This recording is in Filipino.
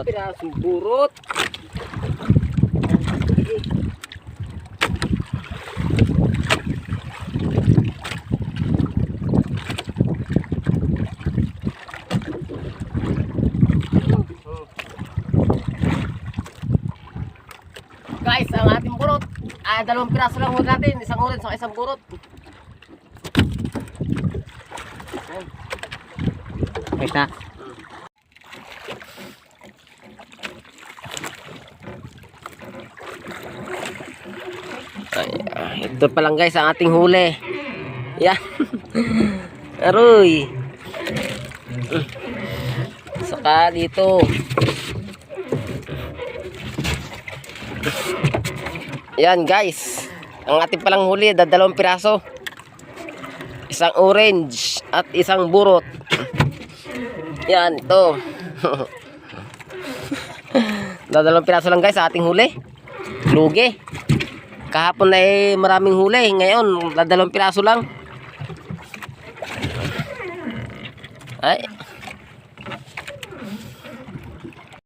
pirasong burot. Guys, ang ating burot. Dalawang piraso lang huli natin. Isang orange, isang burot. Wait na. Ito pa lang guys ang ating huli. Yan. Aroy. Saka dito. Yan guys. Ang ating palang huli, dalawang piraso. Isang orange at isang burot. Yan, ito. Dalawang piraso lang guys sa ating huli. Lugi. Kahapon ay maraming huli. Ngayon, dalawang piraso lang. Ay,